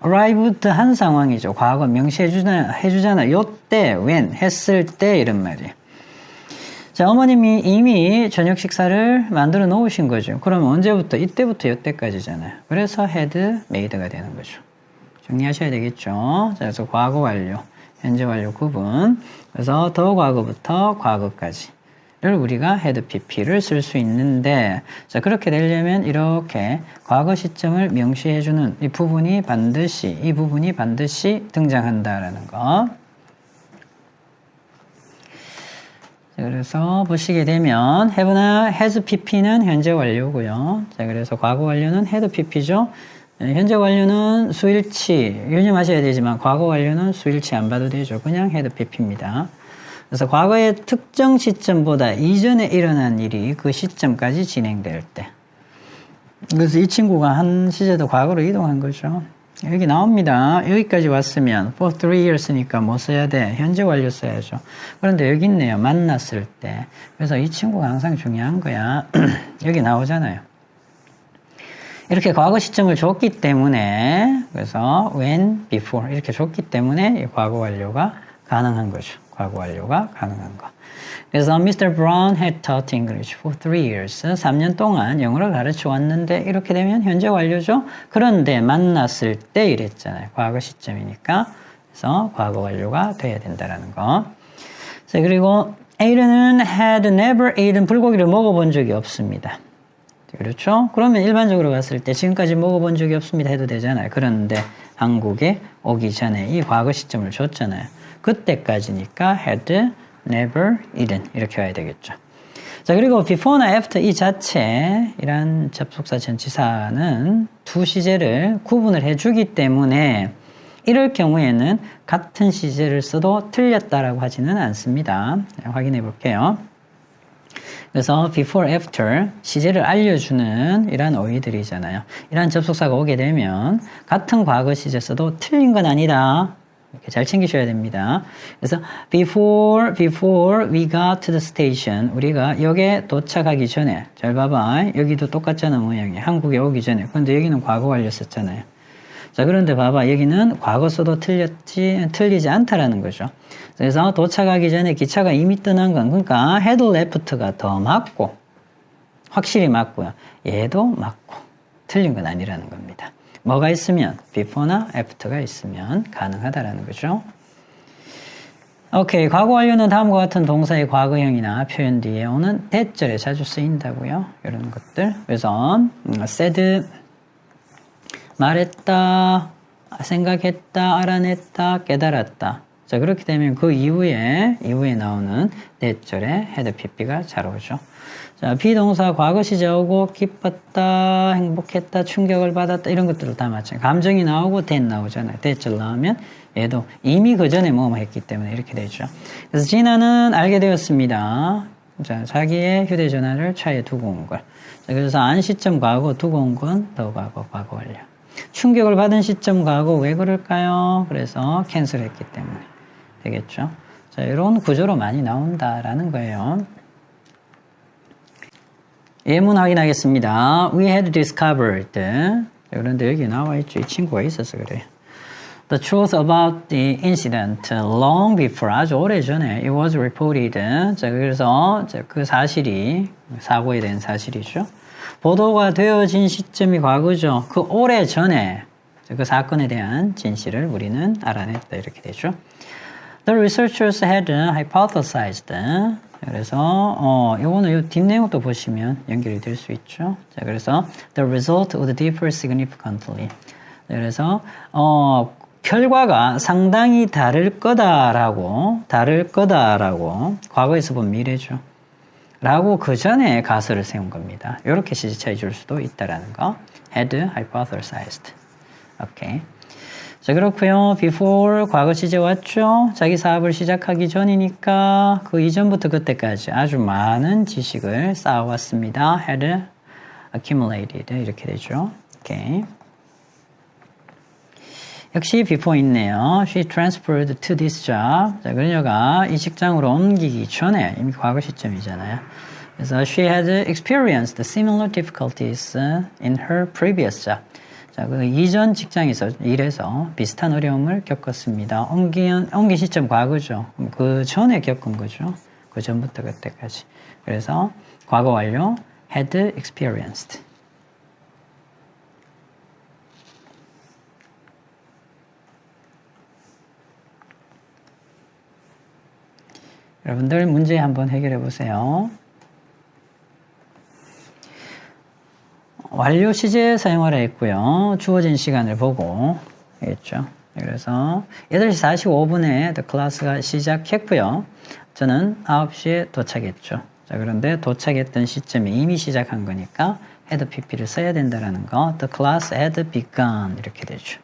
arrived 한 상황이죠. 과거 명시해주잖아요. 요때 when 했을 때 이런 말이에요. 자, 어머님이 이미 저녁 식사를 만들어 놓으신 거죠. 그러면 언제부터? 이때부터 이때까지잖아요. 그래서 had made가 되는 거죠. 정리하셔야 되겠죠. 자, 그래서 과거 완료, 현재 완료 구분. 그래서 더 과거부터 과거까지를 우리가 had pp를 쓸 수 있는데, 자, 그렇게 되려면 이렇게 과거 시점을 명시해주는 이 부분이 반드시 등장한다라는 거. 그래서 보시게 되면 have나 has pp는 현재 완료고요. 자, 그래서 과거 완료는 had pp죠. 현재 완료는 수일치 유념하셔야 되지만 과거 완료는 수일치 안 봐도 되죠. 그냥 had pp입니다. 그래서 과거의 특정 시점보다 이전에 일어난 일이 그 시점까지 진행될 때. 그래서 이 친구가 한 시제도 과거로 이동한 거죠. 여기 나옵니다. 여기까지 왔으면 for 3 years니까 뭐 써야 돼? 현재 완료 써야죠. 그런데 여기 있네요. 만났을 때. 그래서 이 친구가 항상 중요한 거야. 여기 나오잖아요. 이렇게 과거 시점을 줬기 때문에, 그래서 when, before 이렇게 줬기 때문에 이 과거 완료가 가능한 거죠. 과거 완료가 가능한 거. 그래서 Mr. Brown had taught English for 3 years. 3년 동안 영어를 가르쳐 왔는데 이렇게 되면 현재 완료죠. 그런데 만났을 때 이랬잖아요. 과거 시점이니까. 그래서 과거 완료가 돼야 된다는 거. 자, 그리고 Aiden은 had never eaten 불고기를 먹어본 적이 없습니다. 그렇죠? 그러면 일반적으로 봤을 때 지금까지 먹어본 적이 없습니다 해도 되잖아요. 그런데 한국에 오기 전에 이 과거 시점을 줬잖아요. 그때까지니까 had never eaten 이렇게 와야 되겠죠. 자, 그리고 before나 after 이 자체 이란 접속사 전치사는 두 시제를 구분을 해주기 때문에 이럴 경우에는 같은 시제를 써도 틀렸다라고 하지는 않습니다. 확인해 볼게요. 그래서 before, after 시제를 알려주는 이런 어휘들이잖아요. 이런 접속사가 오게 되면 같은 과거 시제 써도 틀린 건 아니다. 이렇게 잘 챙기셔야 됩니다. 그래서 before we got to the station 우리가 역에 도착하기 전에 잘 봐봐. 여기도 똑같잖아 모양이. 한국에 오기 전에. 그런데 여기는 과거 완료 썼잖아요. 자, 그런데 봐봐. 여기는 과거 써도 틀리지 않다라는 거죠. 그래서 도착하기 전에 기차가 이미 떠난 건 그러니까 had left가 더 맞고 확실히 맞고요. 얘도 맞고 틀린 건 아니라는 겁니다. 뭐가 있으면 before나 after가 있으면 가능하다라는 거죠. 오케이. 과거 완료는 다음과 같은 동사의 과거형이나 표현 뒤에 오는 대절에 자주 쓰인다고요. 이런 것들. 그래서 said 말했다, 생각했다, 알아냈다, 깨달았다. 자, 그렇게 되면 그 이후에 나오는 대절에 had pp가 잘 오죠. 자, 비동사 과거 시제 오고 기뻤다, 행복했다, 충격을 받았다 이런 것들을 다 마찬가지. 감정이 나오고 that 나오잖아요. 대절 나오면 얘도 이미 그 전에 뭐뭐 했기 때문에 이렇게 되죠. 그래서 진아는 알게 되었습니다. 자, 자기의 휴대전화를 차에 두고 온 걸. 자, 그래서 안 시점 과거 두고 온 건 더 과거 완료. 충격을 받은 시점 과거 왜 그럴까요? 그래서 캔슬했기 때문에 되겠죠. 자, 이런 구조로 많이 나온다라는 거예요. 예문 확인하겠습니다. We had discovered. 그런데 여기 나와 있죠. 이 친구가 있어서 그래요. The truth about the incident long before 아주 오래 전에 it was reported. 자, 그래서 그 사실이 사고에 대한 사실이죠. 보도가 되어진 시점이 과거죠. 그 오래 전에 그 사건에 대한 진실을 우리는 알아냈다 이렇게 되죠. The researchers had hypothesized 그래서 요거는 요 뒷내용도 보시면 연결이 될 수 있죠. 자, 그래서 the result would differ significantly. 그래서 결과가 상당히 다를 거다라고 과거에서 본 미래죠. 라고 그 전에 가설을 세운 겁니다. 이렇게 시제차에 줄 수도 있다라는 거. had hypothesized. 오케이. 자, 그렇고요. before 과거 시제 왔죠. 자기 사업을 시작하기 전이니까 그 이전부터 그때까지 아주 많은 지식을 쌓아왔습니다. had accumulated 이렇게 되죠. 오케이. 역시 before 있네요. She transferred to this job. 자, 그녀가 이 직장으로 옮기기 전에 이미 과거 시점이잖아요. 그래서 she had experienced similar difficulties in her previous job. 자, 그 이전 직장에서 일해서 비슷한 어려움을 겪었습니다. 옮긴 시점 과거죠. 그 전에 겪은 거죠. 그 전부터 그때까지. 그래서 과거 완료 had experienced. 여러분들 문제 한번 해결해 보세요. 완료 시제 사용하라 했고요. 주어진 시간을 보고 했죠. 그래서 8시 45분에 the class가 시작했고요. 저는 9시에 도착했죠. 자, 그런데 도착했던 시점이 이미 시작한 거니까 had pp를 써야 된다는 거. The class had begun 이렇게 되죠.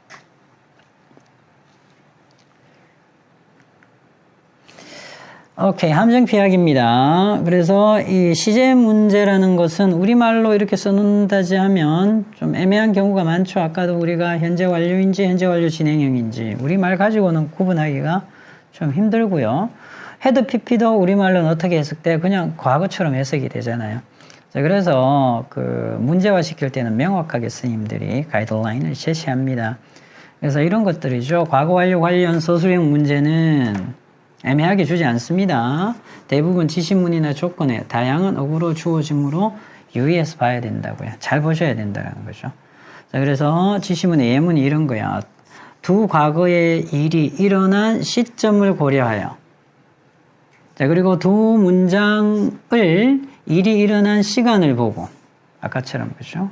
오케이, 함정 피하기입니다. 그래서 이 시제 문제라는 것은 우리말로 이렇게 써놓는다지 하면 좀 애매한 경우가 많죠. 아까도 우리가 현재 완료인지 현재 완료 진행형인지 우리말 가지고는 구분하기가 좀 힘들고요. had pp도 우리말로는 어떻게 해석돼? 그냥 과거처럼 해석이 되잖아요. 자, 그래서 그 문제화 시킬 때는 명확하게 스님들이 가이드라인을 제시합니다. 그래서 이런 것들이죠. 과거 완료 관련 서술형 문제는 애매하게 주지 않습니다. 대부분 지시문이나 조건에 다양한 어구로 주어짐으로 유의해서 봐야 된다고요. 잘 보셔야 된다는 거죠. 자, 그래서 지시문의 예문이 이런 거야. 두 과거의 일이 일어난 시점을 고려하여. 자, 그리고 두 문장을 일이 일어난 시간을 보고. 아까처럼 그죠?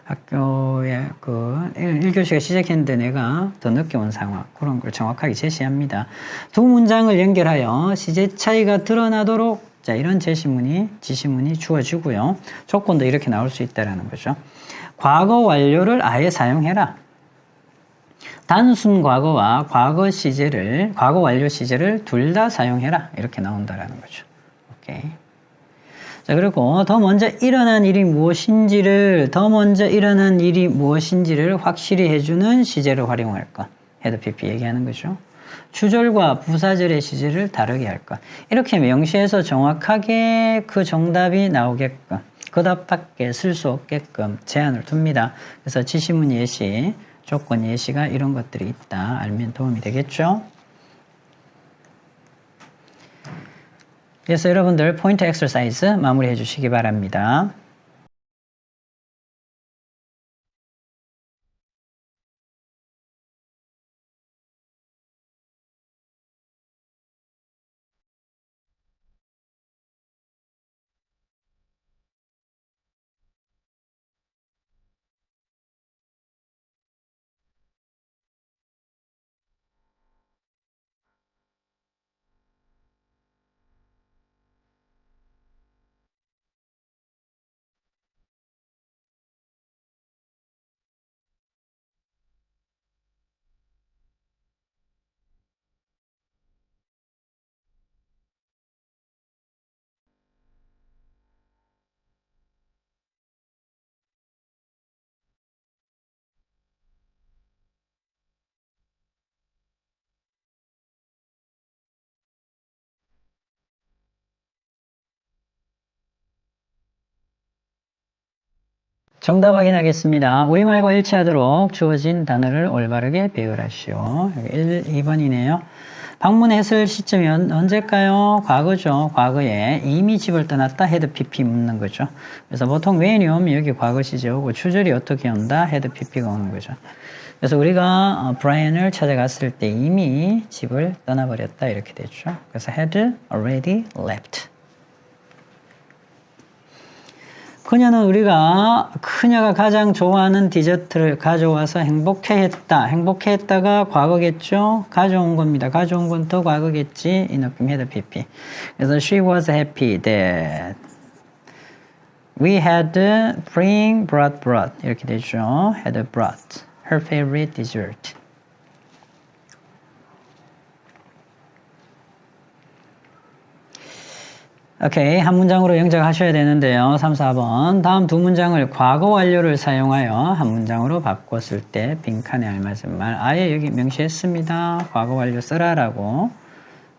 학교에 그 1교시가 시작했는데 내가 더 늦게 온 상황 그런 걸 정확하게 제시합니다. 두 문장을 연결하여 시제 차이가 드러나도록 자, 이런 지시문이 주어지고요. 조건도 이렇게 나올 수 있다는 거죠. 과거 완료를 아예 사용해라. 단순 과거와 과거 완료 시제를 둘 다 사용해라. 이렇게 나온다는 거죠. 오케이. 자, 그리고 더 먼저 일어난 일이 무엇인지를 확실히 해주는 시제를 활용할 것. had pp 얘기하는 거죠. 주절과 부사절의 시제를 다르게 할 것. 이렇게 명시해서 정확하게 그 정답이 나오게끔, 그 답밖에 쓸 수 없게끔 제한을 둡니다. 그래서 지시문 예시, 조건 예시가 이런 것들이 있다. 알면 도움이 되겠죠. 그래서 여러분들 포인트 엑서사이즈 마무리해 주시기 바랍니다. 정답 확인하겠습니다. 우리말과 일치하도록 주어진 단어를 올바르게 배열하시오. 2번이네요. 방문했을 시점이 언제일까요? 과거죠. 과거에 이미 집을 떠났다 had pp 묻는 거죠. 그래서 보통 when이 오면 여기 과거 시제 오고 추절이 어떻게 온다? had pp가 오는 거죠. 그래서 우리가 브라이언을 찾아갔을 때 이미 집을 떠나버렸다 이렇게 되죠. 그래서 had already left. 그녀는 우리가 그녀가 가장 좋아하는 디저트를 가져와서 행복해했다. 행복해했다가 과거겠죠. 가져온 겁니다. 가져온 건 더 과거겠지. 이 느낌 had pp. 그래서 she was happy that we had brought 이렇게 되죠. had brought her favorite dessert. 오케이, 한 문장으로 영작하셔야 되는데요. 3, 4번. 다음 두 문장을 과거 완료를 사용하여 한 문장으로 바꿨을 때 빈칸에 알맞은 말. 아예 여기 명시했습니다. 과거 완료 쓰라라고.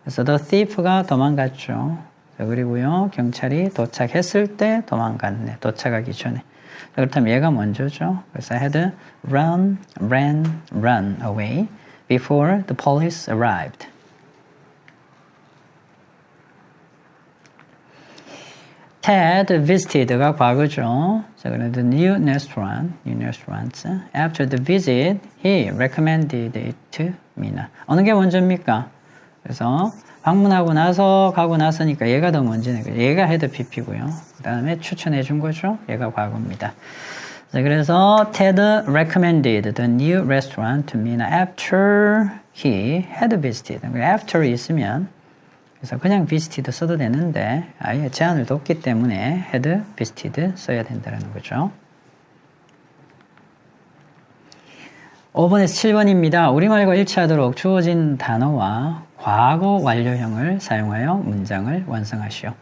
그래서 the thief가 도망갔죠. 자, 그리고요, 경찰이 도착했을 때 도망갔네. 도착하기 전에. 자, 그렇다면 얘가 먼저죠. 그래서 had ran away before the police arrived. had visited가 과거죠. 자, 그런데 new restaurant. After the visit, he recommended it to Mina. 어느 게 먼저입니까? 그래서 방문하고 나서 가고 나서니까 얘가 더 먼저네. 얘가 had pp고요. 그 다음에 추천해 준 거죠. 얘가 과거입니다. 자, 그래서 Ted recommended the new restaurant to Mina after he had visited. after 있으면 그래서 그냥 visited 써도 되는데 아예 제한을 뒀기 때문에 had visited 써야 된다는 거죠. 5번에서 7번입니다. 우리말과 일치하도록 주어진 단어와 과거 완료형을 사용하여 문장을 완성하시오.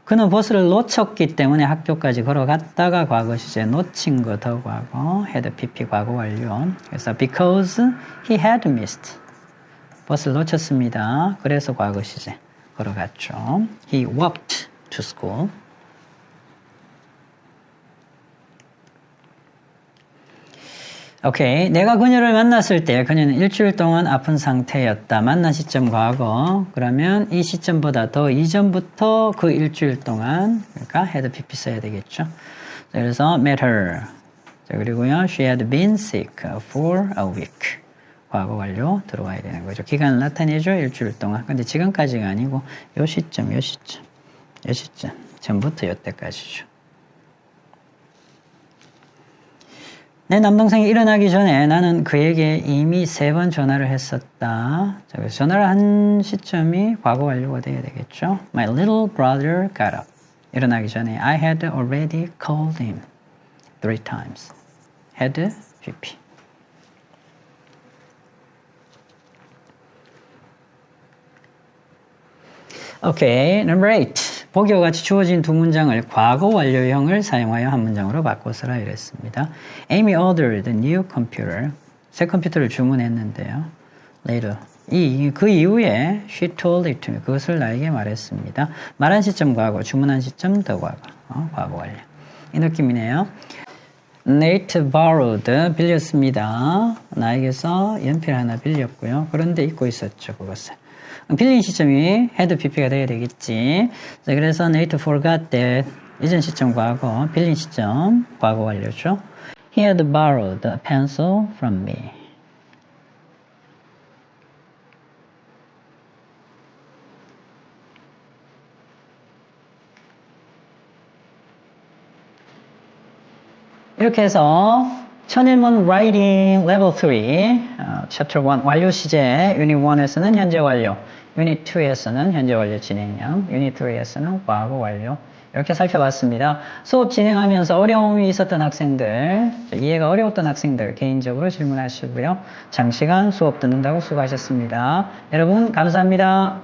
그는 버스를 놓쳤기 때문에 학교까지 걸어갔다가 과거 시제 놓친 거 더 과거 had pp 과거 완료. 그래서 because he had missed. 버스를 놓쳤습니다. 그래서 과거 시제 걸어갔죠. He walked to school. 오케이. 내가 그녀를 만났을 때 그녀는 일주일 동안 아픈 상태였다. 만난 시점 과거. 그러면 이 시점보다 더 이전부터 그 일주일 동안 그러니까 had pp 써야 되겠죠. 그래서 met her. 자, 그리고요. She had been sick for a week. 과거 완료 들어와야 되는 거죠. 기간을 나타내죠. 일주일 동안. 근데 지금까지가 아니고 요 시점. 전부터 요때까지죠. 내 남동생이 일어나기 전에 나는 그에게 이미 3번 전화를 했었다. 자, 그래서 전화를 한 시점이 과거 완료가 돼야 되겠죠. My little brother got up. 일어나기 전에 I had already called him 3 times. had pp. 오케이, number 8. 보기와 같이 주어진 두 문장을 과거 완료형을 사용하여 한 문장으로 바꿔서라 이랬습니다. Amy ordered a new computer. 새 컴퓨터를 주문했는데요. Later. 그 이후에 she told it to me. 그것을 나에게 말했습니다. 말한 시점 과거, 주문한 시점 더 과거. 과거 완료. 이 느낌이네요. Nate borrowed. 빌렸습니다. 나에게서 연필 하나 빌렸고요. 그런데 잊고 있었죠, 그것을. 빌린 시점이 had pp가 돼야 되겠지. 자, 그래서 Nate forgot that. 이전 시점 과거, 빌린 시점 과거 완료죠. He had borrowed a pencil from me. 이렇게 해서 천일문 Writing Level 3 Chapter 1 완료 시제 Unit 1에서는 현재 완료, Unit 2에서는 현재 완료 진행형, Unit 3에서는 과거 완료 이렇게 살펴봤습니다. 수업 진행하면서 어려움이 있었던 학생들, 이해가 어려웠던 학생들 개인적으로 질문하시고요. 장시간 수업 듣는다고 수고하셨습니다. 여러분 감사합니다.